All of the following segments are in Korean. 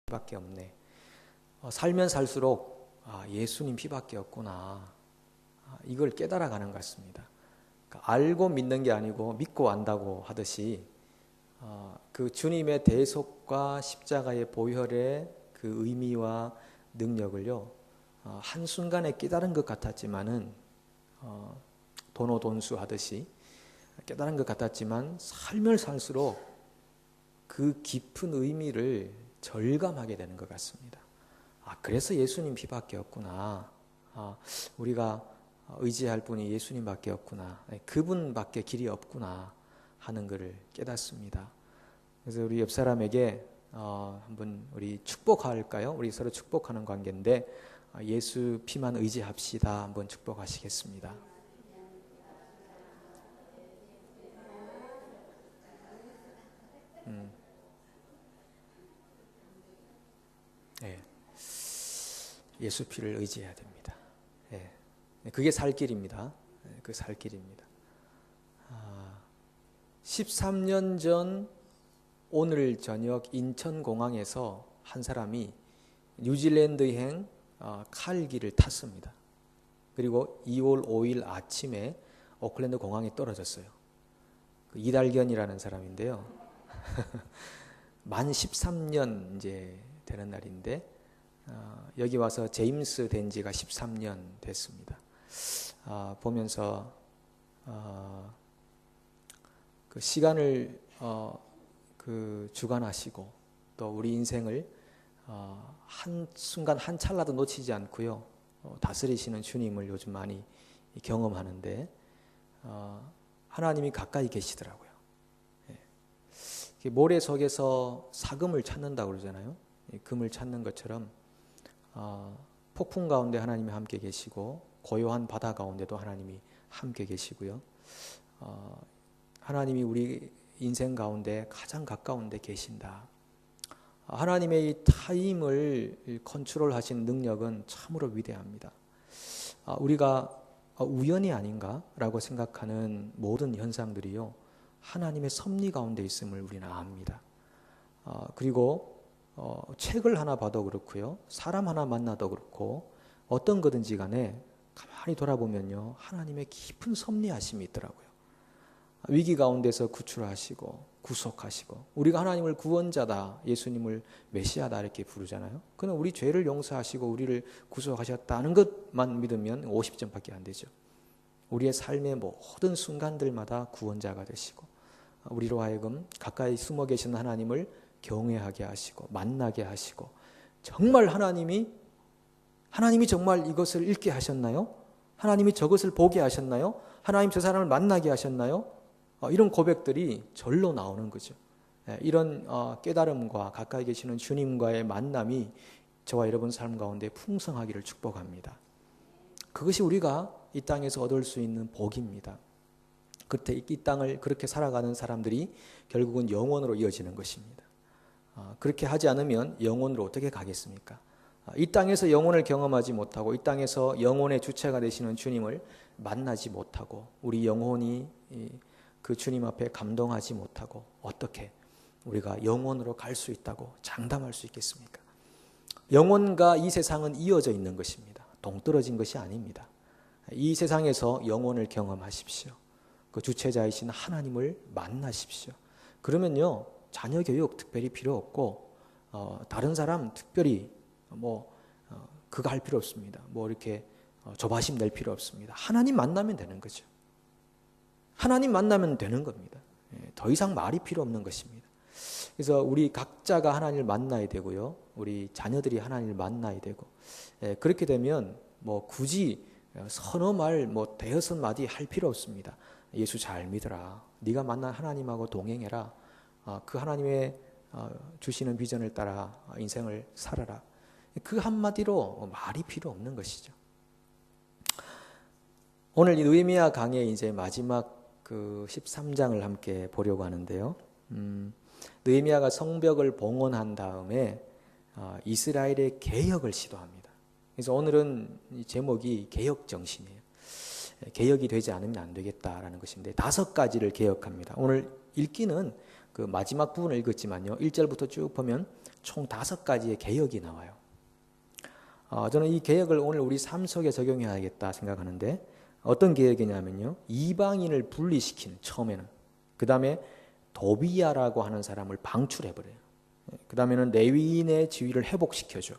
피밖에 없네. 살면 살수록 예수님 피밖에 없구나. 이걸 깨달아가는 것 같습니다. 그러니까 알고 믿는 게 아니고 믿고 안다고 하듯이 그 주님의 대속과 십자가의 보혈의 그 의미와 능력을요, 한순간에 깨달은 것 같았지만은 도노돈수 하듯이 깨달은 것 같았지만 살면 살수록 그 깊은 의미를 절감하게 되는 것 같습니다. 그래서 예수님 피밖에 없구나. 우리가 의지할 분이 예수님밖에 없구나. 그분밖에 길이 없구나 하는 것을 깨닫습니다. 그래서 우리 옆 사람에게 한번 우리 축복할까요? 우리 서로 축복하는 관계인데 예수 피만 의지합시다. 한번 축복하시겠습니다. 네. 예수 피를 의지해야 됩니다. 네. 그게 살 길입니다. 그 살 길입니다. 13년 전 오늘 저녁 인천공항에서 한 사람이 뉴질랜드행 칼기를 탔습니다. 그리고 2월 5일 아침에 오클랜드 공항에 떨어졌어요. 이달견이라는 사람인데요. 만 13년 이제 되는 날인데 여기 와서 제임스 된 지가 13년 됐습니다. 보면서 그 시간을 그 주관하시고 또 우리 인생을 한 순간 한 찰나도 놓치지 않고요 다스리시는 주님을 요즘 많이 경험하는데 하나님이 가까이 계시더라고요. 모래 속에서 사금을 찾는다고 그러잖아요. 금을 찾는 것처럼 폭풍 가운데 하나님이 함께 계시고 고요한 바다 가운데도 하나님이 함께 계시고요. 하나님이 우리 인생 가운데 가장 가까운 데 계신다. 하나님의 이 타임을 컨트롤하신 능력은 참으로 위대합니다. 우리가 우연이 아닌가라고 생각하는 모든 현상들이요 하나님의 섭리 가운데 있음을 우리는 압니다. 그리고 책을 하나 봐도 그렇고요 사람 하나 만나도 그렇고 어떤 거든지 간에 가만히 돌아보면요 하나님의 깊은 섭리하심이 있더라고요. 위기 가운데서 구출하시고 구속하시고 우리가 하나님을 구원자다 예수님을 메시아다 이렇게 부르잖아요. 그는 우리 죄를 용서하시고 우리를 구속하셨다는 것만 믿으면 50점밖에 안 되죠. 우리의 삶의 모든 순간들마다 구원자가 되시고 우리로 하여금 가까이 숨어 계신 하나님을 경외하게 하시고 만나게 하시고 정말 하나님이 정말 이것을 읽게 하셨나요? 하나님이 저것을 보게 하셨나요? 하나님 저 사람을 만나게 하셨나요? 이런 고백들이 절로 나오는 거죠. 이런 깨달음과 가까이 계시는 주님과의 만남이 저와 여러분 삶 가운데 풍성하기를 축복합니다. 그것이 우리가 이 땅에서 얻을 수 있는 복입니다. 그때 이 땅을 그렇게 살아가는 사람들이 결국은 영원으로 이어지는 것입니다. 그렇게 하지 않으면 영원으로 어떻게 가겠습니까? 이 땅에서 영혼을 경험하지 못하고 이 땅에서 영혼의 주체가 되시는 주님을 만나지 못하고 우리 영혼이 그 주님 앞에 감동하지 못하고 어떻게 우리가 영혼으로 갈 수 있다고 장담할 수 있겠습니까? 영혼과 이 세상은 이어져 있는 것입니다. 동떨어진 것이 아닙니다. 이 세상에서 영혼을 경험하십시오. 그 주체자이신 하나님을 만나십시오. 그러면요 자녀 교육 특별히 필요 없고 다른 사람 특별히 그거 할 필요 없습니다. 이렇게 조바심 낼 필요 없습니다. 하나님 만나면 되는 거죠. 하나님 만나면 되는 겁니다. 더 이상 말이 필요 없는 것입니다. 그래서 우리 각자가 하나님을 만나야 되고요. 우리 자녀들이 하나님을 만나야 되고 그렇게 되면 굳이 서너 말 대여섯 마디 할 필요 없습니다. 예수 잘 믿어라. 네가 만난 하나님하고 동행해라. 그 하나님의 주시는 비전을 따라 인생을 살아라. 그 한마디로 말이 필요 없는 것이죠. 오늘 이 느헤미야 강의 이제 마지막 그 13장을 함께 보려고 하는데요. 느헤미야가 성벽을 봉헌한 다음에 이스라엘의 개혁을 시도합니다. 그래서 오늘은 이 제목이 개혁 정신이에요. 개혁이 되지 않으면 안 되겠다라는 것인데 5가지를 개혁합니다. 오늘 읽기는 그 마지막 부분을 읽었지만요. 1절부터 쭉 보면 총 5가지의 개혁이 나와요. 저는 이 개혁을 오늘 우리 삶 속에 적용해야겠다 생각하는데, 어떤 개혁이냐면요, 이방인을 분리시킨, 처음에는. 그 다음에 도비야라고 하는 사람을 방출해버려요. 그 다음에는 레위인의 지위를 회복시켜줘.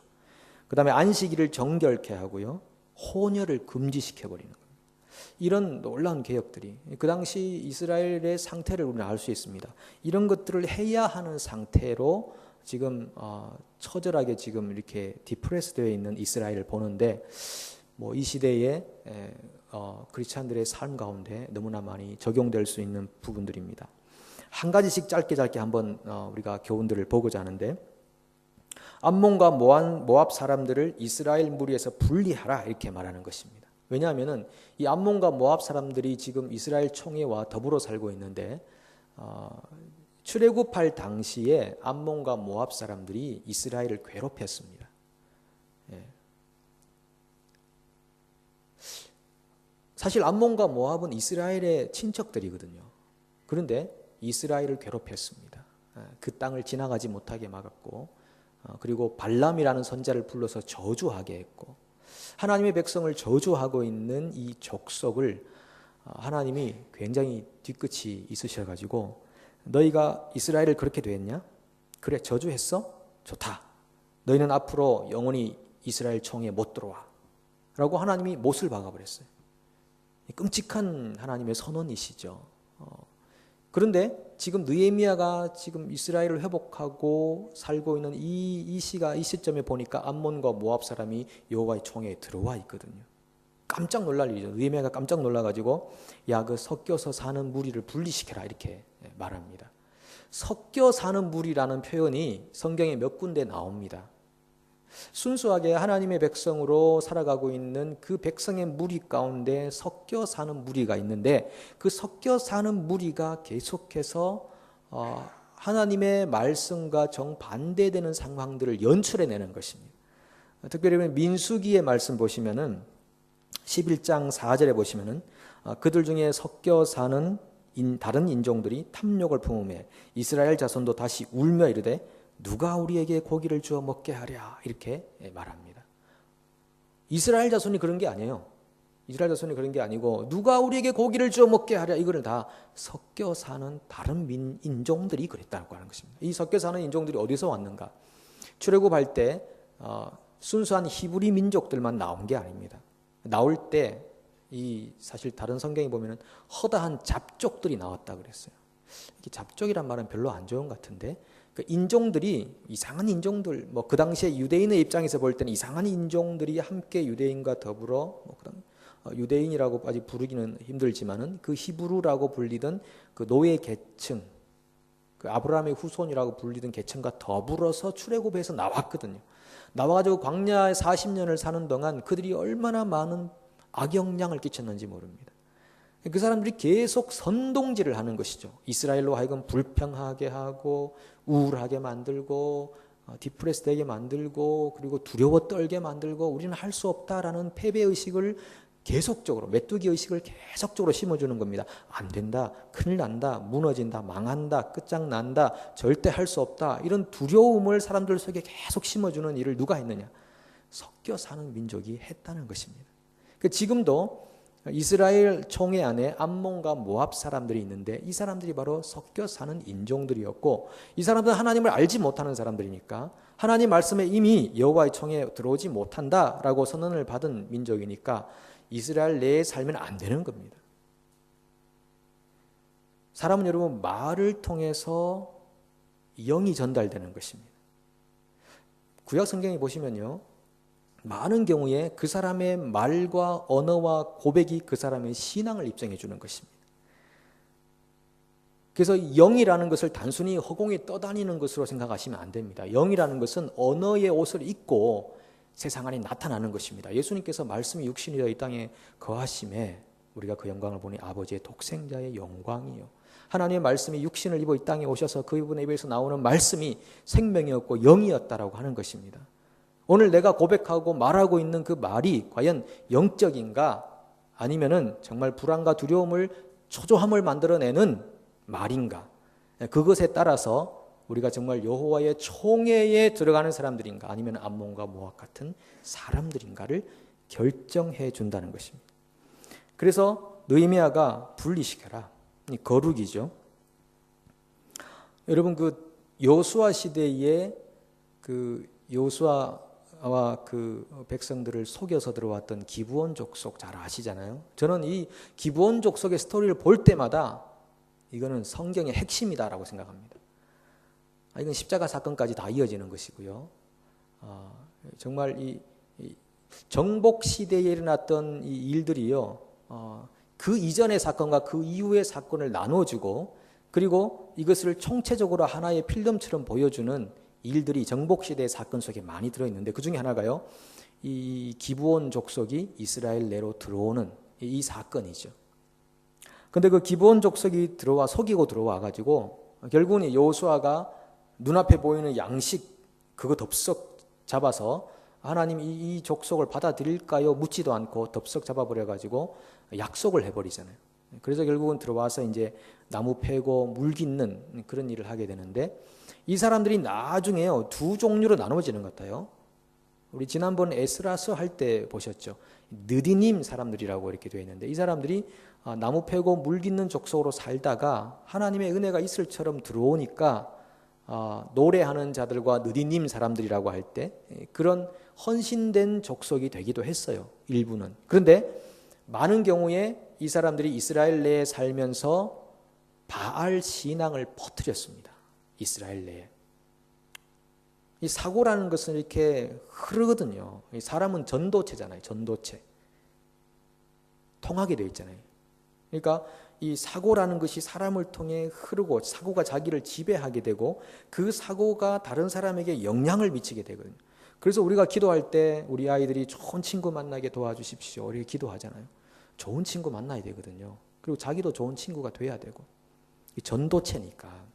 그 다음에 안식일을 정결케 하고요, 혼혈을 금지시켜버리는 거예요. 이런 놀라운 개혁들이 그 당시 이스라엘의 상태를 우리는 알 수 있습니다. 이런 것들을 해야 하는 상태로 지금 처절하게 지금 이렇게 디프레스되어 있는 이스라엘을 보는데, 뭐 이 시대에 크리스찬들의 삶 가운데 너무나 많이 적용될 수 있는 부분들입니다. 한 가지씩 짧게 한번 우리가 교훈들을 보고자 하는데, 암몬과 모압 사람들을 이스라엘 무리에서 분리하라 이렇게 말하는 것입니다. 왜냐하면은 이 암몬과 모압 사람들이 지금 이스라엘 총회와 더불어 살고 있는데, 출애굽할 당시에 암몬과 모압 사람들이 이스라엘을 괴롭혔습니다. 사실 암몬과 모압은 이스라엘의 친척들이거든요. 그런데 이스라엘을 괴롭혔습니다. 그 땅을 지나가지 못하게 막았고, 그리고 발람이라는 선자를 불러서 저주하게 했고, 하나님의 백성을 저주하고 있는 이 족속을 하나님이 굉장히 뒤끝이 있으셔가지고, 너희가 이스라엘을 그렇게 대했냐? 그래, 저주했어? 좋다. 너희는 앞으로 영원히 이스라엘 총회에 못 들어와 라고 하나님이 못을 박아버렸어요. 끔찍한 하나님의 선언이시죠. 그런데 지금 느헤미야가 지금 이스라엘을 회복하고 살고 있는 이 시점에 보니까 암몬과 모압 사람이 여호와의 총회에 들어와 있거든요. 깜짝 놀랄 일이죠. 느헤미야가 깜짝 놀라가지고, 야, 그 섞여서 사는 무리를 분리시켜라 이렇게 말합니다. 섞여 사는 무리라는 표현이 성경에 몇 군데 나옵니다. 순수하게 하나님의 백성으로 살아가고 있는 그 백성의 무리 가운데 섞여 사는 무리가 있는데, 그 섞여 사는 무리가 계속해서 하나님의 말씀과 정반대되는 상황들을 연출해내는 것입니다. 특별히 민수기의 말씀 보시면은 11장 4절에 보시면은 그들 중에 섞여 사는 다른 인종들이 탐욕을 품음에 이스라엘 자손도 다시 울며 이르되 누가 우리에게 고기를 주어 먹게 하랴 이렇게 말합니다. 이스라엘 자손이 그런 게 아니에요. 이스라엘 자손이 그런 게 아니고, 누가 우리에게 고기를 주어 먹게 하랴, 이거는 다 섞여 사는 다른 인종들이 그랬다고 하는 것입니다. 이 섞여 사는 인종들이 어디서 왔는가? 출애굽할 때 순수한 히브리 민족들만 나온 게 아닙니다. 나올 때 이 사실 다른 성경에 보면은 허다한 잡족들이 나왔다 그랬어요. 이게 잡족이란 말은 별로 안 좋은 것 같은데, 그 인종들이 이상한 인종들, 뭐 그 당시에 유대인의 입장에서 볼 때는 이상한 인종들이 함께 유대인과 더불어, 유대인이라고 아직 부르기는 힘들지만은 그 히브루라고 불리던 그 노예 계층, 그 아브라함의 후손이라고 불리던 계층과 더불어서 출애굽해서 나왔거든요. 나와가지고 광야에 40년을 사는 동안 그들이 얼마나 많은 악영향을 끼쳤는지 모릅니다. 그 사람들이 계속 선동질을 하는 것이죠. 이스라엘로 하여금 불평하게 하고 우울하게 만들고 디프레스되게 만들고, 그리고 두려워 떨게 만들고, 우리는 할 수 없다라는 패배의식을 계속적으로, 메뚜기 의식을 계속적으로 심어주는 겁니다. 안 된다, 큰일 난다, 무너진다, 망한다, 끝장난다, 절대 할 수 없다, 이런 두려움을 사람들 속에 계속 심어주는 일을 누가 했느냐? 섞여 사는 민족이 했다는 것입니다. 지금도 이스라엘 총회 안에 암몬과 모압 사람들이 있는데, 이 사람들이 바로 섞여 사는 인종들이었고, 이 사람들은 하나님을 알지 못하는 사람들이니까, 하나님 말씀에 이미 여호와의 총회에 들어오지 못한다라고 선언을 받은 민족이니까 이스라엘 내에 살면 안 되는 겁니다. 사람은 여러분 말을 통해서 영이 전달되는 것입니다. 구약 성경에 보시면요, 많은 경우에 그 사람의 말과 언어와 고백이 그 사람의 신앙을 입증해 주는 것입니다. 그래서 영이라는 것을 단순히 허공에 떠다니는 것으로 생각하시면 안 됩니다. 영이라는 것은 언어의 옷을 입고 세상 안에 나타나는 것입니다. 예수님께서 말씀이 육신이 되어 이 땅에 거하심에 우리가 그 영광을 보니 아버지의 독생자의 영광이요, 하나님의 말씀이 육신을 입어 이 땅에 오셔서 그분의 입에서 나오는 말씀이 생명이었고 영이었다라고 하는 것입니다. 오늘 내가 고백하고 말하고 있는 그 말이 과연 영적인가, 아니면은 정말 불안과 두려움을, 초조함을 만들어내는 말인가, 그것에 따라서 우리가 정말 여호와의 총회에 들어가는 사람들인가 아니면 암몬과 모압 같은 사람들인가를 결정해 준다는 것입니다. 그래서 느헤미야가 분리시켜라. 거룩이죠. 여러분 그 여호수아 시대에 그 여호수아와 그 백성들을 속여서 들어왔던 기브온 족속 잘 아시잖아요. 저는 이 기브온 족속의 스토리를 볼 때마다 이거는 성경의 핵심이다라고 생각합니다. 이건 십자가 사건까지 다 이어지는 것이고요. 정말 이 정복 시대에 일어났던 이 일들이요. 그 이전의 사건과 그 이후의 사건을 나눠주고 그리고 이것을 총체적으로 하나의 필름처럼 보여주는 일들이 정복 시대의 사건 속에 많이 들어있는데 그 중에 하나가요. 이 기브온 족속이 이스라엘 내로 들어오는 이 사건이죠. 근데 그 기브온 족속이 속이고 들어와 가지고 결국은 여호수아가 눈앞에 보이는 양식 그거 덥석 잡아서 하나님 이 족속을 받아들일까요? 묻지도 않고 덥석 잡아버려 가지고 약속을 해버리잖아요. 그래서 결국은 들어와서 이제 나무 패고 물 깃는 그런 일을 하게 되는데 이 사람들이 나중에요 두 종류로 나눠지는 것 같아요. 우리 지난번 에스라서 할 때 보셨죠. 느디님 사람들이라고 이렇게 되어 있는데 이 사람들이 나무 패고 물 깃는 족속으로 살다가 하나님의 은혜가 이슬처럼 들어오니까 노래하는 자들과 느디님 사람들이라고 할 때 그런 헌신된 족속이 되기도 했어요. 일부는. 그런데 많은 경우에 이 사람들이 이스라엘 내에 살면서 바알 신앙을 퍼뜨렸습니다. 이스라엘 내에. 이 사고라는 것은 이렇게 흐르거든요. 사람은 전도체잖아요. 전도체. 통하게 되어 있잖아요. 그러니까 이 사고라는 것이 사람을 통해 흐르고 사고가 자기를 지배하게 되고 그 사고가 다른 사람에게 영향을 미치게 되거든요. 그래서 우리가 기도할 때 우리 아이들이 좋은 친구 만나게 도와주십시오. 이렇게 기도하잖아요. 좋은 친구 만나야 되거든요. 그리고 자기도 좋은 친구가 돼야 되고. 이 전도체니까.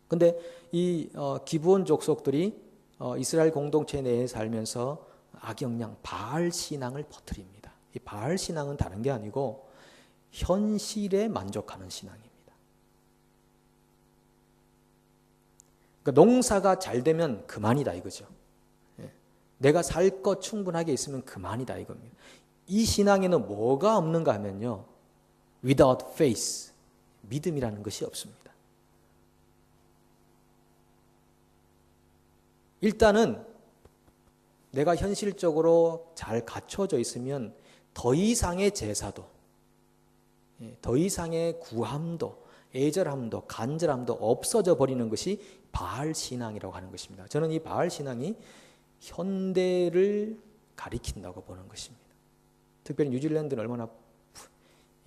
근데 이 기브온 족속들이 이스라엘 공동체 내에 살면서 악영향 바알 신앙을 퍼뜨립니다. 이 바알 신앙은 다른 게 아니고 현실에 만족하는 신앙입니다. 그러니까 농사가 잘 되면 그만이다 이거죠. 내가 살 것 충분하게 있으면 그만이다 이겁니다. 이 신앙에는 뭐가 없는가 하면요. without faith, 믿음이라는 것이 없습니다. 일단은 내가 현실적으로 잘 갖춰져 있으면 더 이상의 제사도 더 이상의 구함도 애절함도 간절함도 없어져 버리는 것이 바알 신앙이라고 하는 것입니다. 저는 이 바알 신앙이 현대를 가리킨다고 보는 것입니다. 특별히 뉴질랜드는 얼마나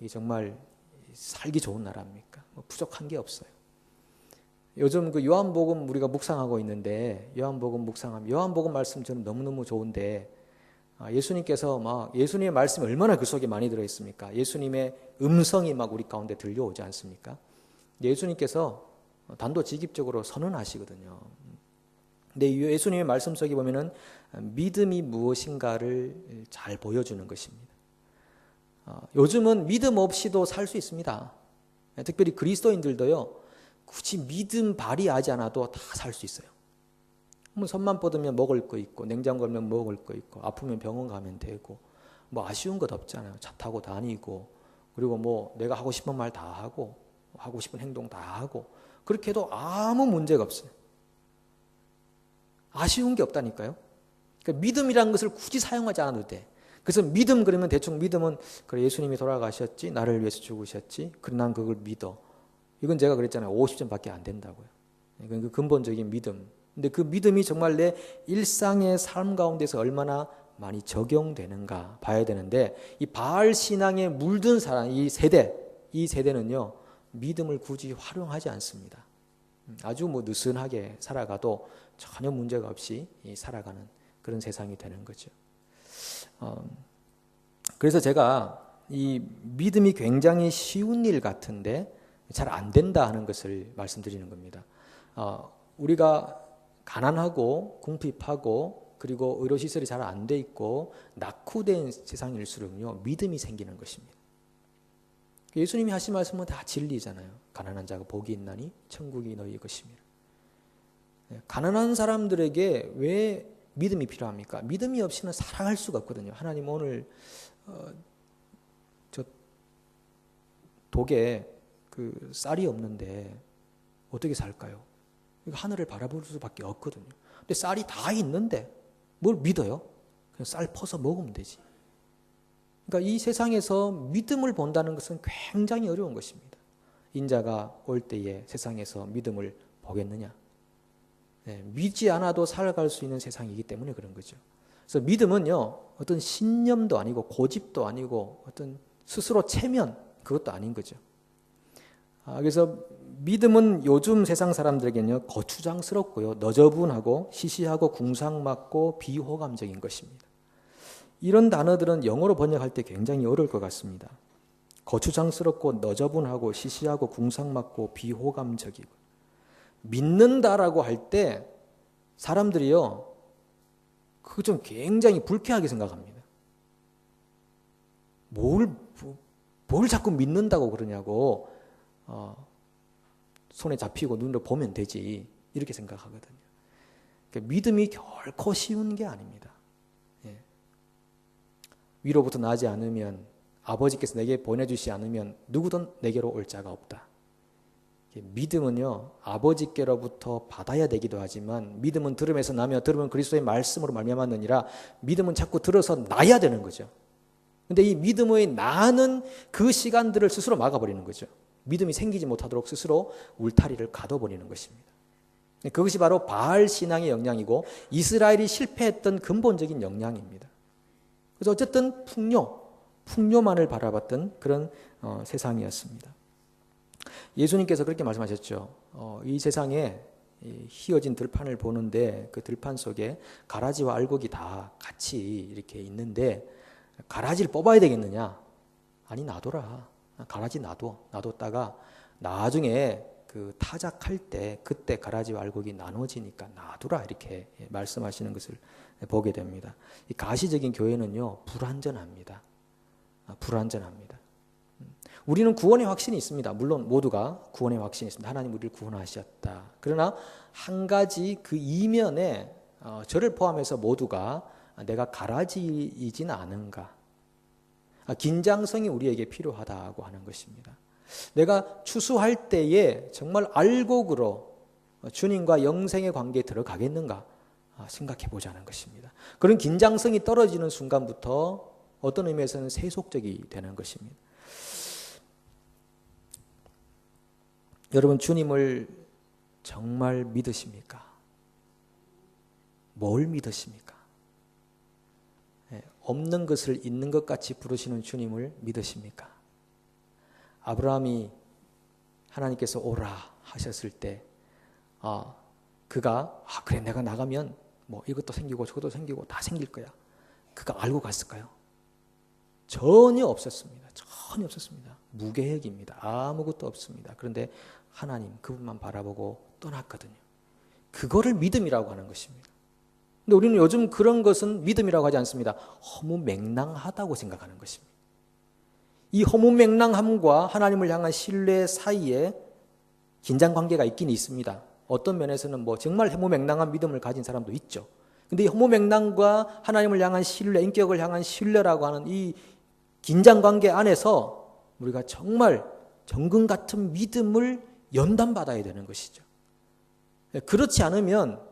정말 살기 좋은 나라입니까? 부족한 게 없어요. 요즘 그 요한복음 우리가 묵상하고 있는데 요한복음 묵상하면 요한복음 말씀 저는 너무너무 좋은데 예수님께서 막 예수님의 말씀이 얼마나 그 속에 많이 들어있습니까? 예수님의 음성이 막 우리 가운데 들려오지 않습니까? 예수님께서 단도직입적으로 선언하시거든요. 근데 예수님의 말씀 속에 보면은 믿음이 무엇인가를 잘 보여주는 것입니다. 요즘은 믿음 없이도 살 수 있습니다. 특별히 그리스도인들도요. 굳이 믿음 발휘하지 않아도 다 살 수 있어요. 뭐 손만 뻗으면 먹을 거 있고 냉장고 열면 먹을 거 있고 아프면 병원 가면 되고 뭐 아쉬운 것 없잖아요. 차 타고 다니고 그리고 뭐 내가 하고 싶은 말 다 하고 하고 싶은 행동 다 하고 그렇게 해도 아무 문제가 없어요. 아쉬운 게 없다니까요. 그러니까 믿음이라는 것을 굳이 사용하지 않아도 돼. 그래서 믿음 그러면 대충 믿음은 그래 예수님이 돌아가셨지 나를 위해서 죽으셨지 그래 난 그걸 믿어. 이건 제가 그랬잖아요. 50점밖에 안 된다고요. 이건 그 근본적인 믿음. 근데 그 믿음이 정말 내 일상의 삶 가운데서 얼마나 많이 적용되는가 봐야 되는데 이 바알 신앙에 물든 사람 이 세대는요 믿음을 굳이 활용하지 않습니다. 아주 뭐 느슨하게 살아가도 전혀 문제가 없이 살아가는 그런 세상이 되는 거죠. 그래서 제가 이 믿음이 굉장히 쉬운 일 같은데 잘 안 된다 하는 것을 말씀드리는 겁니다. 우리가 가난하고 궁핍하고 그리고 의료시설이 잘 안 돼 있고 낙후된 세상일수록요 믿음이 생기는 것입니다. 예수님이 하신 말씀은 다 진리잖아요. 가난한 자가 복이 있나니 천국이 너희 것입니다. 가난한 사람들에게 왜 믿음이 필요합니까? 믿음이 없이는 살아갈 수가 없거든요. 하나님 오늘 저 독에 그 쌀이 없는데 어떻게 살까요? 하늘을 바라볼 수밖에 없거든요. 근데 쌀이 다 있는데 뭘 믿어요? 그냥 쌀 퍼서 먹으면 되지. 그러니까 이 세상에서 믿음을 본다는 것은 굉장히 어려운 것입니다. 인자가 올 때에 세상에서 믿음을 보겠느냐? 믿지 않아도 살아갈 수 있는 세상이기 때문에 그런 거죠. 그래서 믿음은요, 어떤 신념도 아니고 고집도 아니고 어떤 스스로 체면, 그것도 아닌 거죠. 그래서 믿음은 요즘 세상 사람들에게는요, 거추장스럽고요, 너저분하고 시시하고 궁상맞고 비호감적인 것입니다. 이런 단어들은 영어로 번역할 때 굉장히 어려울 것 같습니다. 거추장스럽고 너저분하고 시시하고 궁상맞고 비호감적이고, 믿는다라고 할 때 사람들이요, 그거 좀 굉장히 불쾌하게 생각합니다. 뭘 자꾸 믿는다고 그러냐고, 손에 잡히고 눈으로 보면 되지, 이렇게 생각하거든요. 그러니까 믿음이 결코 쉬운 게 아닙니다. 위로부터 나지 않으면, 아버지께서 내게 보내주시 않으면 누구든 내게로 올 자가 없다. 믿음은요, 아버지께로부터 받아야 되기도 하지만, 믿음은 들음에서 나며 들음은 그리스도의 말씀으로 말미암았느니라. 믿음은 자꾸 들어서 나야 되는 거죠. 근데 이 믿음의 나는 그 시간들을 스스로 막아버리는 거죠. 믿음이 생기지 못하도록 스스로 울타리를 가둬버리는 것입니다. 그것이 바로 바알 신앙의 영향이고 이스라엘이 실패했던 근본적인 영향입니다. 그래서 어쨌든 풍요만을 바라봤던 그런 세상이었습니다. 예수님께서 그렇게 말씀하셨죠. 이 세상에 휘어진 들판을 보는데 그 들판 속에 가라지와 알곡이 다 같이 이렇게 있는데 가라지를 뽑아야 되겠느냐? 아니, 놔둬라. 가라지 놔뒀다가 나중에 그 타작할 때 그때 가라지와 알곡이 나눠지니까 놔두라, 이렇게 말씀하시는 것을 보게 됩니다. 이 가시적인 교회는요, 불완전합니다. 불완전합니다. 우리는 구원의 확신이 있습니다. 물론 모두가 구원의 확신이 있습니다. 하나님 우리를 구원하셨다. 그러나 한 가지 그 이면에 저를 포함해서 모두가 내가 가라지이진 않은가, 긴장성이 우리에게 필요하다고 하는 것입니다. 내가 추수할 때에 정말 알곡으로 주님과 영생의 관계에 들어가겠는가 생각해 보자는 것입니다. 그런 긴장성이 떨어지는 순간부터 어떤 의미에서는 세속적이 되는 것입니다. 여러분, 주님을 정말 믿으십니까? 뭘 믿으십니까? 없는 것을 있는 것 같이 부르시는 주님을 믿으십니까? 아브라함이 하나님께서 오라 하셨을 때 그가 그래, 내가 나가면 뭐 이것도 생기고 저것도 생기고 다 생길 거야, 그가 알고 갔을까요? 전혀 없었습니다. 전혀 없었습니다. 무계획입니다. 아무것도 없습니다. 그런데 하나님 그분만 바라보고 떠났거든요. 그거를 믿음이라고 하는 것입니다. 근데 우리는 요즘 그런 것은 믿음이라고 하지 않습니다. 허무맹랑하다고 생각하는 것입니다. 이 허무맹랑함과 하나님을 향한 신뢰 사이에 긴장관계가 있긴 있습니다. 어떤 면에서는 뭐 정말 허무맹랑한 믿음을 가진 사람도 있죠. 근데 이 허무맹랑과 하나님을 향한 신뢰, 인격을 향한 신뢰라고 하는 이 긴장관계 안에서 우리가 정말 정금 같은 믿음을 연단받아야 되는 것이죠. 그렇지 않으면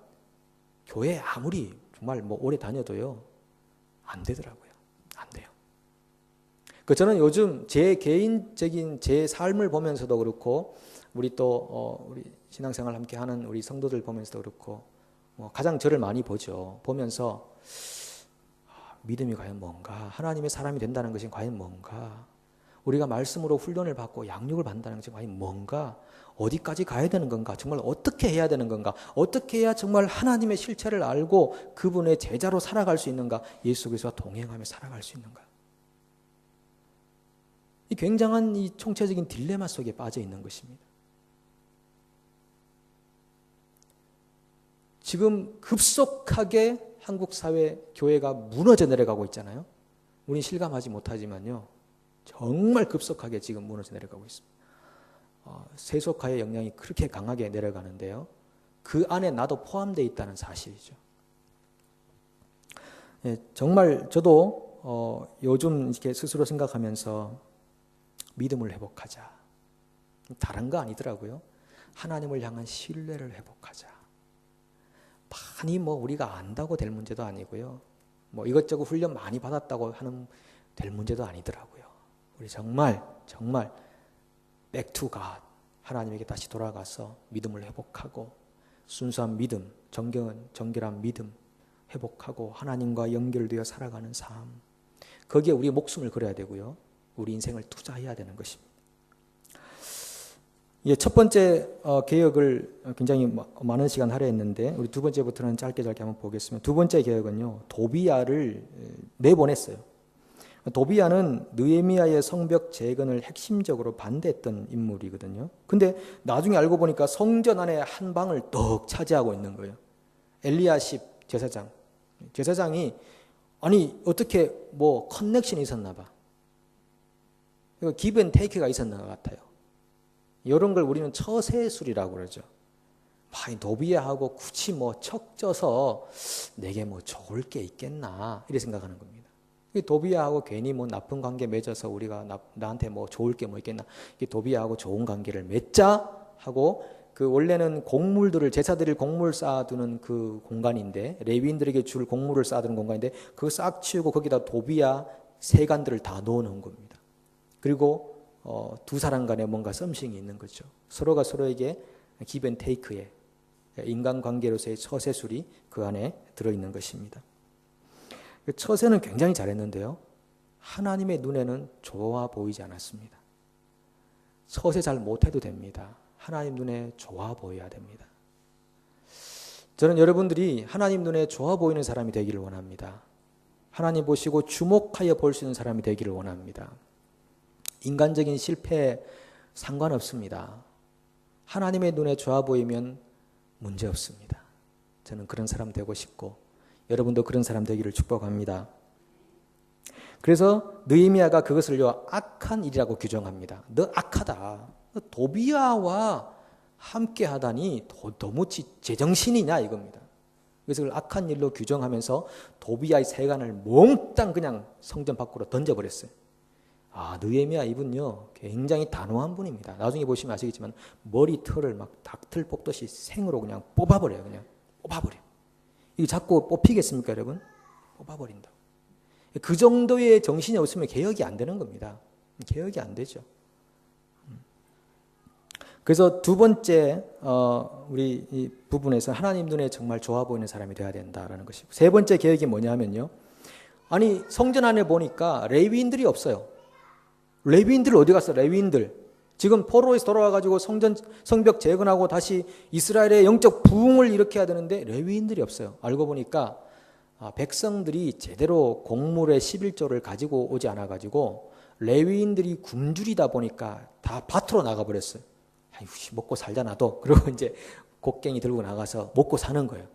교회 아무리 정말 뭐 오래 다녀도요, 안 되더라고요. 안 돼요. 저는 요즘 제 개인적인 제 삶을 보면서도 그렇고, 우리 또 우리 신앙생활 함께 하는 우리 성도들 보면서도 그렇고, 가장 저를 많이 보면서 믿음이 과연 뭔가, 하나님의 사람이 된다는 것이 과연 뭔가, 우리가 말씀으로 훈련을 받고 양육을 받는다는 것이 과연 뭔가, 어디까지 가야 되는 건가, 정말 어떻게 해야 되는 건가, 어떻게 해야 정말 하나님의 실체를 알고 그분의 제자로 살아갈 수 있는가, 예수 그리스도와 동행하며 살아갈 수 있는가. 이 굉장한 이 총체적인 딜레마 속에 빠져 있는 것입니다. 지금 급속하게 한국 사회 교회가 무너져 내려가고 있잖아요. 우린 실감하지 못하지만요, 정말 급속하게 지금 무너져 내려가고 있습니다. 세속화의 영향이 그렇게 강하게 내려가는데요, 그 안에 나도 포함되어 있다는 사실이죠. 예, 정말 저도 요즘 이렇게 스스로 생각하면서 믿음을 회복하자. 다른 거 아니더라고요. 하나님을 향한 신뢰를 회복하자. 많이 우리가 안다고 될 문제도 아니고요. 이것저것 훈련 많이 받았다고 하는 될 문제도 아니더라고요. 우리 정말 back to God, 하나님에게 다시 돌아가서 믿음을 회복하고 순수한 믿음, 정결한 믿음 회복하고 하나님과 연결되어 살아가는 삶, 거기에 우리 목숨을 걸어야 되고요. 우리 인생을 투자해야 되는 것입니다. 예, 첫 번째 개혁을 굉장히 많은 시간 하려 했는데 우리 두 번째부터는 짧게 한번 보겠습니다. 두 번째 개혁은요, 도비야를 내보냈어요. 도비야는 느헤미야의 성벽 재건을 핵심적으로 반대했던 인물이거든요. 근데 나중에 알고 보니까 성전 안에 한 방을 떡 차지하고 있는 거예요. 엘리야십 제사장이 아니 어떻게 커넥션이 있었나 봐. 기브 앤 테이크가 있었나 같아요. 이런 걸 우리는 처세술이라고 그러죠. 도비야하고 굳이 척져서 내게 좋을 게 있겠나 이렇게 생각하는 겁니다. 도비야하고 괜히 나쁜 관계 맺어서 우리가 나한테 좋을 게 있겠나, 도비야하고 좋은 관계를 맺자 하고 그 원래는 제사 드릴 곡물 쌓아두는 그 공간인데, 레위인들에게 줄 곡물을 쌓아두는 공간인데 그거 싹 치우고 거기다 도비야 세간들을 다 넣어놓은 겁니다. 그리고 두 사람 간에 뭔가 썸씽이 있는 거죠. 서로가 서로에게 give and take의 인간관계로서의 처세술이 그 안에 들어있는 것입니다. 처세는 굉장히 잘했는데요, 하나님의 눈에는 좋아 보이지 않았습니다. 처세 잘 못해도 됩니다. 하나님 눈에 좋아 보여야 됩니다. 저는 여러분들이 하나님 눈에 좋아 보이는 사람이 되기를 원합니다. 하나님 보시고 주목하여 볼 수 있는 사람이 되기를 원합니다. 인간적인 실패에 상관없습니다. 하나님의 눈에 좋아 보이면 문제 없습니다. 저는 그런 사람 되고 싶고 여러분도 그런 사람 되기를 축복합니다. 그래서 느헤미야가 그것을요 악한 일이라고 규정합니다. 너 악하다. 너 도비야와 함께 하다니 너무 제정신이냐 이겁니다. 그래서 그걸 악한 일로 규정하면서 도비야의 세간을 몽땅 그냥 성전 밖으로 던져버렸어요. 느헤미야 이분요 굉장히 단호한 분입니다. 나중에 보시면 아시겠지만 머리털을 닭털 뽑듯이 생으로 그냥 뽑아버려요. 이거 자꾸 뽑히겠습니까 여러분? 뽑아버린다. 그 정도의 정신이 없으면 개혁이 안 되는 겁니다. 개혁이 안 되죠. 그래서 두 번째 우리 이 부분에서 하나님 눈에 정말 좋아 보이는 사람이 되어야 된다라는 것이고, 세 번째 개혁이 뭐냐면요, 아니 성전 안에 보니까 레위인들이 없어요. 레위인들 어디 갔어? 레위인들 지금 포로에서 돌아와가지고 성벽 재건하고 다시 이스라엘의 영적 부흥을 일으켜야 되는데 레위인들이 없어요. 알고 보니까 백성들이 제대로 곡물의 11조를 가지고 오지 않아가지고 레위인들이 굶주리다 보니까 다 밭으로 나가버렸어요. 아이고 먹고 살자 나도. 그리고 이제 곡괭이 들고 나가서 먹고 사는 거예요.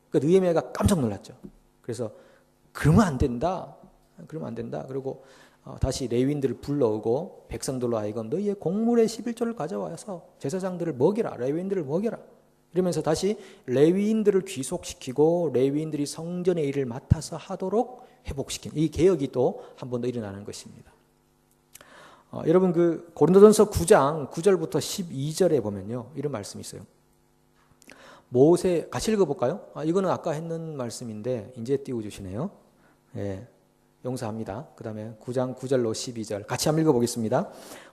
그러니까 느헤미야가 깜짝 놀랐죠. 그래서 그러면 안 된다. 그리고 다시 레위인들을 불러오고 백성들로 하여금 너희의 곡물의 11조를 가져와서 제사장들을 먹여라. 레위인들을 먹여라. 이러면서 다시 레위인들을 귀속시키고 레위인들이 성전의 일을 맡아서 하도록 회복시키는 이 개혁이 또 한 번 더 일어나는 것입니다. 여러분 그 고린도전서 9장 9절부터 12절에 보면요 이런 말씀이 있어요. 모세 같이 읽어볼까요? 이거는 아까 했는 말씀인데 이제 띄워주시네요. 예, 용서합니다. 그 다음에 9장 9절로 12절 같이 한번 읽어보겠습니다.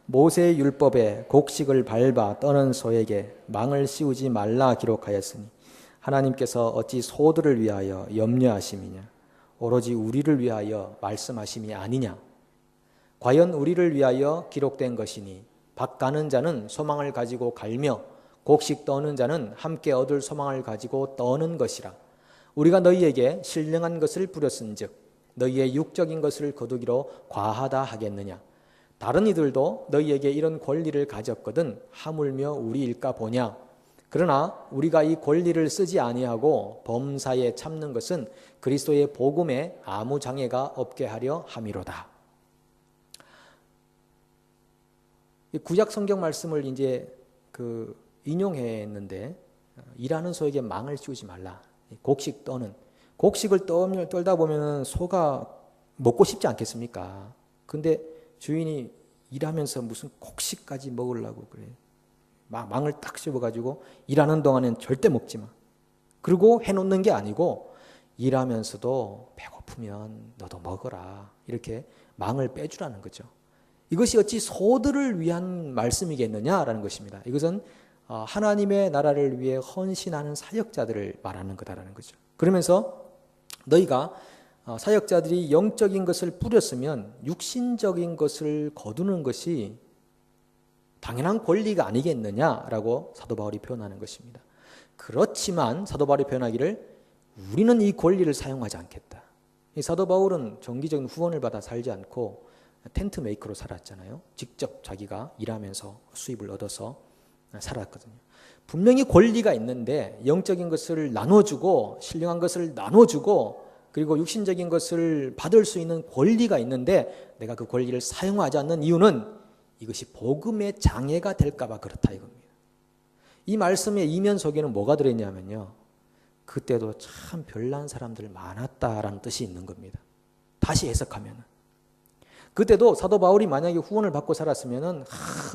모세의 율법에 곡식을 밟아 떠는 소에게 망을 씌우지 말라 기록하였으니 하나님께서 어찌 소들을 위하여 염려하심이냐 오로지 우리를 위하여 말씀하심이 아니냐. 과연 우리를 위하여 기록된 것이니 밭 가는 자는 소망을 가지고 갈며 곡식 떠는 자는 함께 얻을 소망을 가지고 떠는 것이라. 우리가 너희에게 신령한 것을 부렸은즉 너희의 육적인 것을 거두기로 과하다 하겠느냐. 다른 이들도 너희에게 이런 권리를 가졌거든 하물며 우리일까 보냐. 그러나 우리가 이 권리를 쓰지 아니하고 범사에 참는 것은 그리스도의 복음에 아무 장애가 없게 하려 함이로다. 이 구약 성경 말씀을 이제 인용했는데 일하는 소에게 망을 씌우지 말라. 곡식을 떨다 보면 소가 먹고 싶지 않겠습니까? 근데 주인이 일하면서 무슨 곡식까지 먹으려고 그래. 망을 딱 씹어가지고 일하는 동안엔 절대 먹지 마. 그리고 해놓는 게 아니고 일하면서도 배고프면 너도 먹어라. 이렇게 망을 빼주라는 거죠. 이것이 어찌 소들을 위한 말씀이겠느냐라는 것입니다. 이것은 하나님의 나라를 위해 헌신하는 사역자들을 말하는 거다라는 거죠. 그러면서 너희가 사역자들이 영적인 것을 뿌렸으면 육신적인 것을 거두는 것이 당연한 권리가 아니겠느냐라고 사도 바울이 표현하는 것입니다. 그렇지만 사도 바울이 표현하기를 우리는 이 권리를 사용하지 않겠다. 이 사도 바울은 정기적인 후원을 받아 살지 않고 텐트 메이커로 살았잖아요. 직접 자기가 일하면서 수입을 얻어서 살았거든요. 분명히 권리가 있는데 영적인 것을 나눠주고 신령한 것을 나눠주고 그리고 육신적인 것을 받을 수 있는 권리가 있는데 내가 그 권리를 사용하지 않는 이유는 이것이 복음의 장애가 될까 봐 그렇다 이겁니다. 이 말씀의 이면 속에는 뭐가 들어있냐면요. 그때도 참 별난 사람들 많았다라는 뜻이 있는 겁니다. 다시 해석하면 그때도 사도 바울이 만약에 후원을 받고 살았으면은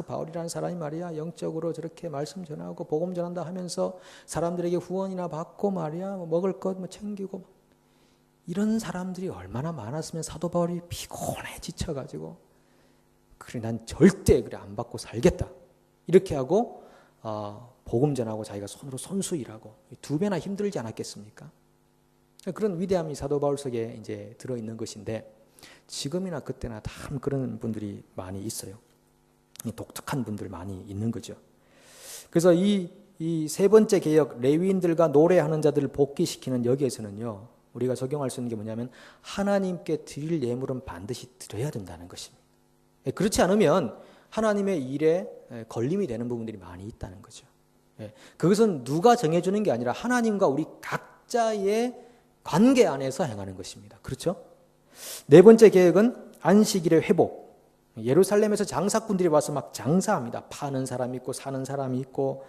바울이라는 사람이 말이야 영적으로 저렇게 말씀 전하고 복음 전한다 하면서 사람들에게 후원이나 받고 말이야 먹을 것 챙기고 이런 사람들이 얼마나 많았으면 사도 바울이 피곤해 지쳐가지고 그래 난 절대 그래 안 받고 살겠다 이렇게 하고 복음 전하고 자기가 손으로 손수 일하고 두 배나 힘들지 않았겠습니까? 그런 위대함이 사도 바울 속에 이제 들어 있는 것인데 지금이나 그때나 다 그런 분들이 많이 있어요. 독특한 분들 많이 있는 거죠. 그래서 이 세 번째 개혁 레위인들과 노래하는 자들을 복귀시키는 여기에서는요. 우리가 적용할 수 있는 게 뭐냐면 하나님께 드릴 예물은 반드시 드려야 된다는 것입니다. 그렇지 않으면 하나님의 일에 걸림이 되는 부분들이 많이 있다는 거죠. 그것은 누가 정해주는 게 아니라 하나님과 우리 각자의 관계 안에서 행하는 것입니다. 그렇죠? 네 번째 계획은 안식일의 회복. 예루살렘에서 장사꾼들이 와서 막 장사합니다. 파는 사람이 있고 사는 사람이 있고.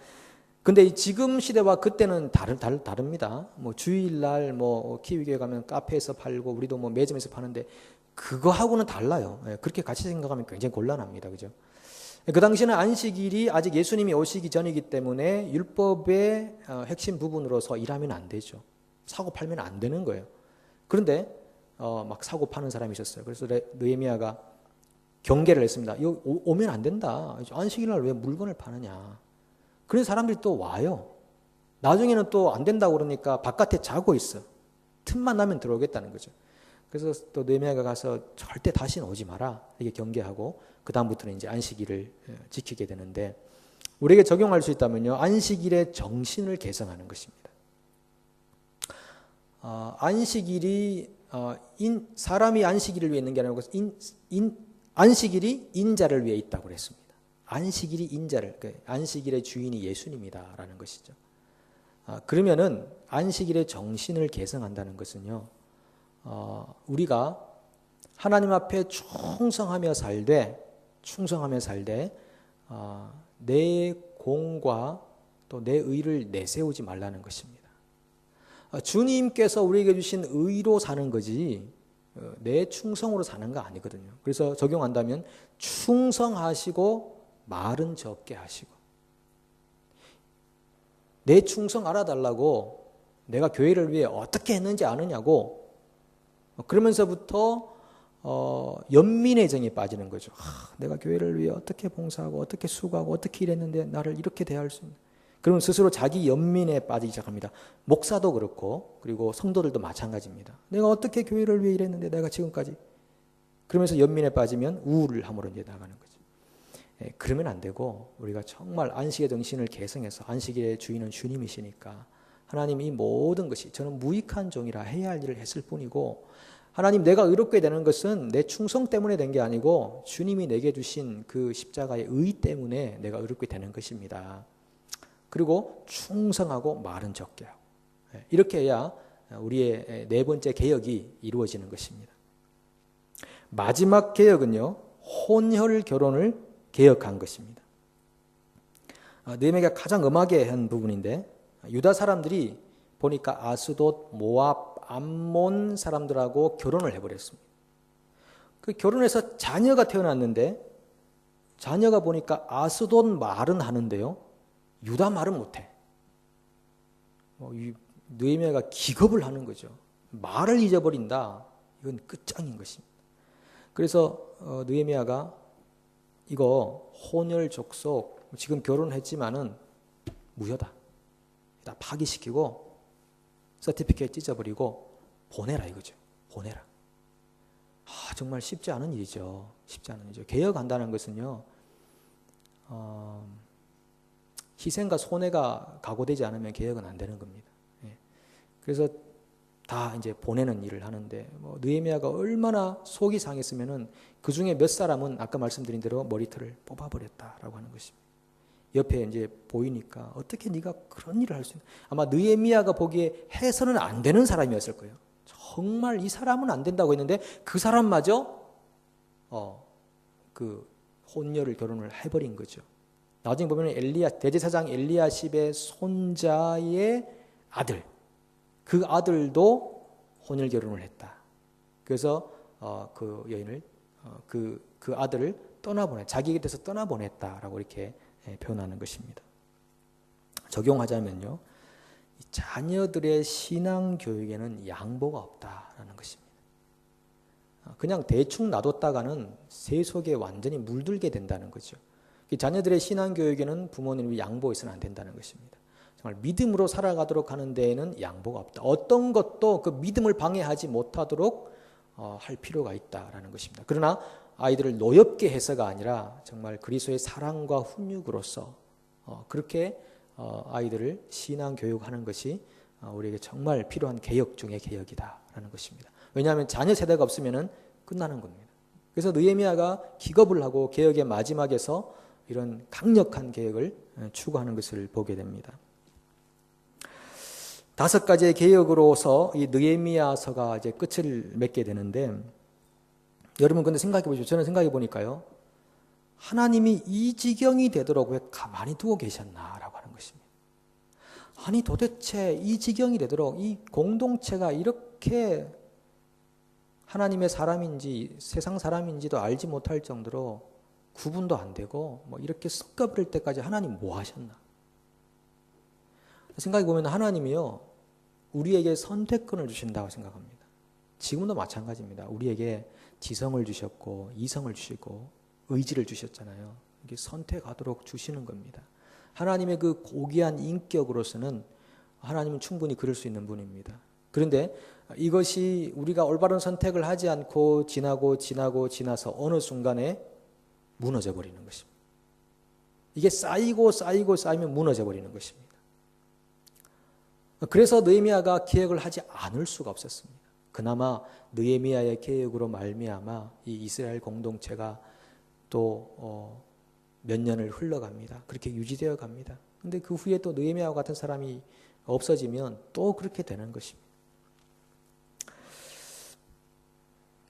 근데 지금 시대와 그때는 다릅니다. 뭐 주일날 뭐 키위교회 가면 카페에서 팔고 우리도 뭐 매점에서 파는데 그거하고는 달라요. 그렇게 같이 생각하면 굉장히 곤란합니다. 그죠? 그 당시에는 안식일이 아직 예수님이 오시기 전이기 때문에 율법의 핵심 부분으로서 일하면 안 되죠. 사고 팔면 안 되는 거예요. 그런데 막 사고 파는 사람이 있었어요. 그래서 느헤미야가 경계를 했습니다. 이거 오면 안 된다. 안식일날 왜 물건을 파느냐. 그런 사람들이 또 와요. 나중에는 또 안 된다고 그러니까 바깥에 자고 있어. 틈만 나면 들어오겠다는 거죠. 그래서 또 느헤미야가 가서 절대 다시는 오지 마라. 이게 경계하고 그 다음부터는 이제 안식일을 지키게 되는데 우리에게 적용할 수 있다면요. 안식일의 정신을 개성하는 것입니다. 안식일이 사람이 안식일을 위해 있는 게 아니고 안식일이 인자를 위해 있다고 그랬습니다. 안식일이 인자를 안식일의 주인이 예수님이다라는 것이죠. 그러면은 안식일의 정신을 개성한다는 것은요. 우리가 하나님 앞에 충성하며 살되 내 공과 또 내 의를 내세우지 말라는 것입니다. 주님께서 우리에게 주신 의로 사는 거지 내 충성으로 사는 거 아니거든요. 그래서 적용한다면 충성하시고 말은 적게 하시고 내 충성 알아달라고 내가 교회를 위해 어떻게 했는지 아느냐고 그러면서부터 연민의 정에 빠지는 거죠. 내가 교회를 위해 어떻게 봉사하고 어떻게 수고하고 어떻게 일했는데 나를 이렇게 대할 수 있는. 그러면 스스로 자기 연민에 빠지기 시작합니다. 목사도 그렇고 그리고 성도들도 마찬가지입니다. 내가 어떻게 교회를 위해 일했는데 내가 지금까지. 그러면서 연민에 빠지면 우울을 함으로 이제 나가는 거죠. 그러면 안 되고 우리가 정말 안식의 정신을 개성해서 안식일의 주인은 주님이시니까 하나님 이 모든 것이 저는 무익한 종이라 해야 할 일을 했을 뿐이고 하나님 내가 의롭게 되는 것은 내 충성 때문에 된 게 아니고 주님이 내게 주신 그 십자가의 의 때문에 내가 의롭게 되는 것입니다. 그리고 충성하고 말은 적게 하고 이렇게 해야 우리의 네 번째 개혁이 이루어지는 것입니다. 마지막 개혁은요. 혼혈 결혼을 개혁한 것입니다. 느헤미야가 가장 엄하게 한 부분인데 유다 사람들이 보니까 아스돗, 모압, 암몬 사람들하고 결혼을 해버렸습니다. 그 결혼해서 자녀가 태어났는데 자녀가 보니까 아스돗 말은 하는데요, 유다 말은 못해. 느헤미야가 기겁을 하는 거죠. 말을 잊어버린다. 이건 끝장인 것입니다. 그래서 느헤미야가 이거 혼혈 족속, 지금 결혼했지만은 무효다. 다 파기시키고 서티피케이트 찢어버리고 보내라 이거죠. 보내라. 정말 쉽지 않은 일이죠. 쉽지 않은 일이죠. 개혁한다는 것은요, 희생과 손해가 각오되지 않으면 개혁은 안 되는 겁니다. 그래서 다 이제 보내는 일을 하는데, 느헤미야가 얼마나 속이 상했으면은 그 중에 몇 사람은 아까 말씀드린 대로 머리털을 뽑아버렸다라고 하는 것입니다. 옆에 이제 보이니까 어떻게 네가 그런 일을 할 수 있나? 아마 느헤미야가 보기에 해서는 안 되는 사람이었을 거예요. 정말 이 사람은 안 된다고 했는데 그 사람마저 그 혼혈을 결혼을 해버린 거죠. 나중에 보면 대제사장 엘리야십의 손자의 아들, 그 아들도 혼혈 결혼을 했다. 그래서 그 여인을 그 아들을 자기에게 대해서 떠나보냈다라고 이렇게 표현하는 것입니다. 적용하자면요, 자녀들의 신앙 교육에는 양보가 없다라는 것입니다. 그냥 대충 놔뒀다가는 새 속에 완전히 물들게 된다는 거죠. 자녀들의 신앙 교육에는 부모님이 양보해서는 안 된다는 것입니다. 정말 믿음으로 살아가도록 하는 데에는 양보가 없다. 어떤 것도 그 믿음을 방해하지 못하도록 할 필요가 있다라는 것입니다. 그러나 아이들을 노엽게 해서가 아니라 정말 그리스도의 사랑과 훈육으로서 그렇게 아이들을 신앙 교육하는 것이 우리에게 정말 필요한 개혁 중의 개혁이다라는 것입니다. 왜냐하면 자녀 세대가 없으면 끝나는 겁니다. 그래서 느헤미야가 기겁을 하고 개혁의 마지막에서 이런 강력한 개혁을 추구하는 것을 보게 됩니다. 5가지의 개혁으로서 이 느헤미야서가 이제 끝을 맺게 되는데, 여러분 근데 생각해 보시죠. 저는 생각해 보니까요, 하나님이 이 지경이 되도록 왜 가만히 두고 계셨나라고 하는 것입니다. 아니 도대체 이 지경이 되도록 이 공동체가 이렇게 하나님의 사람인지 세상 사람인지도 알지 못할 정도로 구분도 안 되고 이렇게 섞어버릴 때까지 하나님 뭐 하셨나? 생각해 보면 하나님이요, 우리에게 선택권을 주신다고 생각합니다. 지금도 마찬가지입니다. 우리에게 지성을 주셨고 이성을 주시고 의지를 주셨잖아요. 이게 선택하도록 주시는 겁니다. 하나님의 그 고귀한 인격으로서는 하나님은 충분히 그럴 수 있는 분입니다. 그런데 이것이 우리가 올바른 선택을 하지 않고 지나서 어느 순간에 무너져 버리는 것입니다. 이게 쌓이면 무너져 버리는 것입니다. 그래서 느헤미야가 개혁을 하지 않을 수가 없었습니다. 그나마 느헤미야의 개혁으로 말미암아 이 이스라엘 공동체가 또 몇 년을 흘러갑니다. 그렇게 유지되어 갑니다. 근데 그 후에 또 느헤미야와 같은 사람이 없어지면 또 그렇게 되는 것입니다.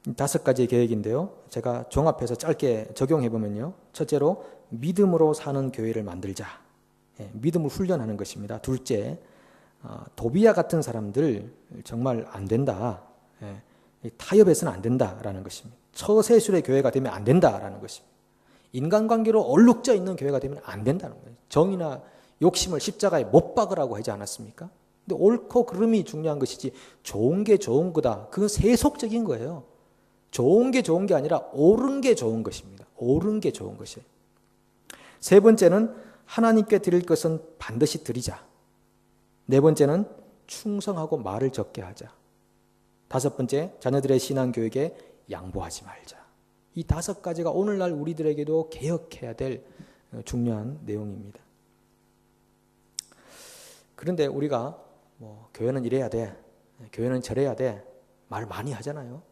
5가지의 계획인데요, 제가 종합해서 짧게 적용해 보면요, 첫째로 믿음으로 사는 교회를 만들자. 믿음을 훈련하는 것입니다. 둘째, 도비야 같은 사람들 정말 안 된다. 타협해서는 안 된다라는 것입니다. 처세술의 교회가 되면 안 된다라는 것입니다. 인간관계로 얼룩져 있는 교회가 되면 안 된다는 거예요. 정의나 욕심을 십자가에 못 박으라고 하지 않았습니까? 근데 옳고 그름이 중요한 것이지 좋은 게 좋은 거다, 그건 세속적인 거예요. 좋은 게 좋은 게 아니라 옳은 게 좋은 것입니다. 옳은 게 좋은 것이에요. 세 번째는 하나님께 드릴 것은 반드시 드리자. 네 번째는 충성하고 말을 적게 하자. 5번째, 자녀들의 신앙 교육에 양보하지 말자. 이 5가지가 오늘날 우리들에게도 개혁해야 될 중요한 내용입니다. 그런데 우리가 교회는 이래야 돼, 교회는 저래야 돼, 말 많이 하잖아요.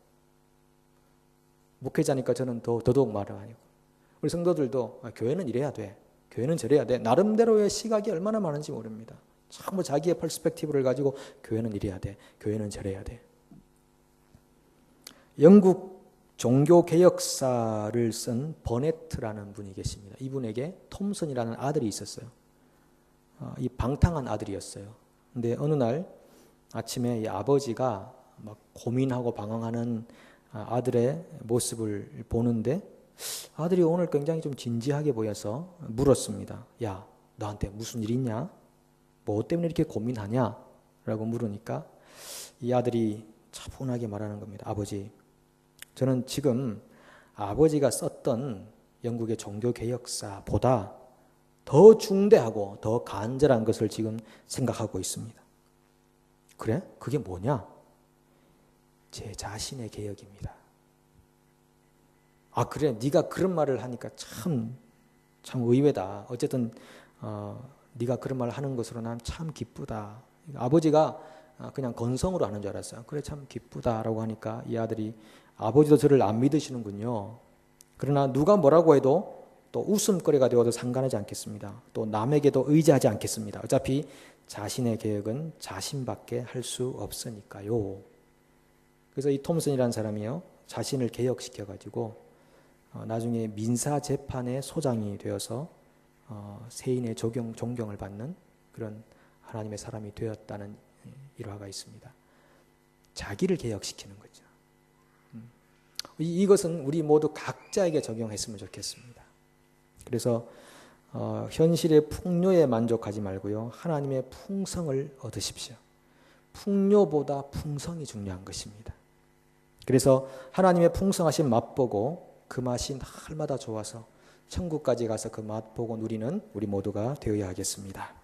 목회자니까 저는 더더욱 말을 하고, 우리 성도들도 교회는 이래야 돼, 교회는 저래야 돼, 나름대로의 시각이 얼마나 많은지 모릅니다. 전부 자기의 퍼스펙티브를 가지고 교회는 이래야 돼, 교회는 저래야 돼. 영국 종교개혁사를 쓴 버네트라는 분이 계십니다. 이분에게 톰슨이라는 아들이 있었어요. 이 방탕한 아들이었어요. 근데 어느 날 아침에 이 아버지가 막 고민하고 방황하는 아들의 모습을 보는데 아들이 오늘 굉장히 좀 진지하게 보여서 물었습니다. 야, 너한테 무슨 일 있냐? 뭐 때문에 이렇게 고민하냐? 라고 물으니까 이 아들이 차분하게 말하는 겁니다. 아버지, 저는 지금 아버지가 썼던 영국의 종교개혁사보다 더 중대하고 더 간절한 것을 지금 생각하고 있습니다. 그래? 그게 뭐냐? 제 자신의 개혁입니다. 아, 그래? 네가 그런 말을 하니까 참 의외다. 어쨌든 네가 그런 말을 하는 것으로 난 참 기쁘다. 아버지가 그냥 건성으로 하는 줄 알았어요. 그래, 참 기쁘다라고 하니까 이 아들이 아버지도 저를 안 믿으시는군요. 그러나 누가 뭐라고 해도 또 웃음거리가 되어도 상관하지 않겠습니다. 또 남에게도 의지하지 않겠습니다. 어차피 자신의 개혁은 자신밖에 할 수 없으니까요. 그래서 이 톰슨이라는 사람이요, 자신을 개혁시켜가지고 나중에 민사재판의 소장이 되어서 세인의 존경을 받는 그런 하나님의 사람이 되었다는 일화가 있습니다. 자기를 개혁시키는 거죠. 이것은 우리 모두 각자에게 적용했으면 좋겠습니다. 그래서 현실의 풍요에 만족하지 말고요, 하나님의 풍성을 얻으십시오. 풍요보다 풍성이 중요한 것입니다. 그래서 하나님의 풍성하신 맛보고 그 맛이 날마다 좋아서 천국까지 가서 그 맛보고 누리는 우리 모두가 되어야 하겠습니다.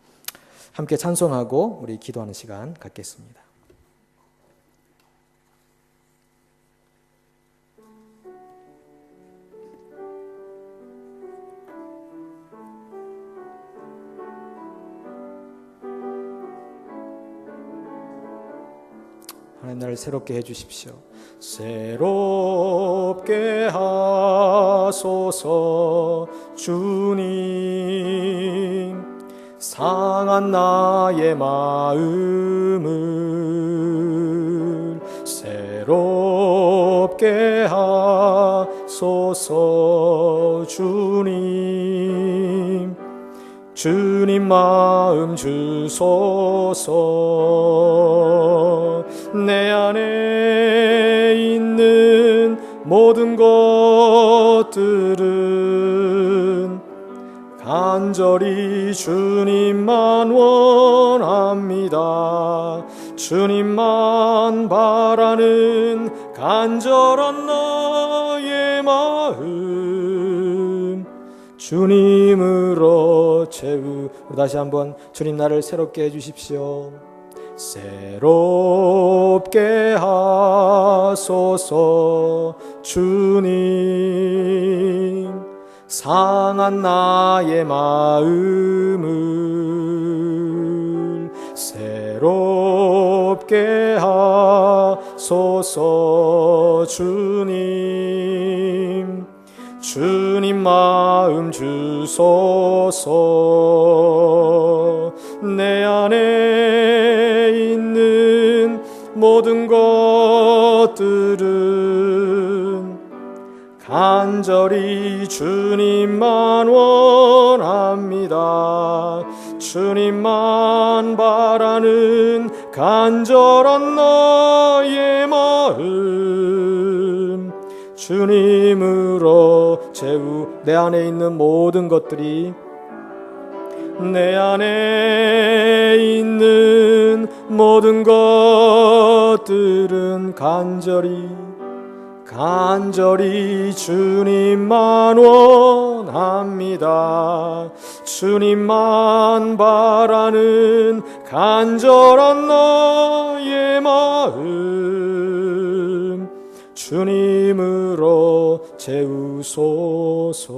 함께 찬송하고 우리 기도하는 시간 갖겠습니다. 하나님, 나를 새롭게 해주십시오. 새롭게 하소서 주님, 상한 나의 마음을 새롭게 하소서 주님, 주님 마음 주소서. 내 안에 있는 모든 것들은 간절히 주님만 원합니다. 주님만 바라는 간절한 나의 마음 주님으로 채우. 다시 한번, 주님 나를 새롭게 해주십시오. 새롭게 하소서 주님, 상한 나의 마음을 새롭게 하소서 주님, 주님 마음 주소서. 내 안에 있는 모든 것들은 간절히 주님만 원합니다. 주님만 바라는 간절한 나의 마음 주님으로 채우. 내 안에 있는 모든 것들이, 내 안에 있는 모든 것들은 간절히 주님만 원합니다. 주님만 바라는 간절한 나의 마음 주님으로 채우소서.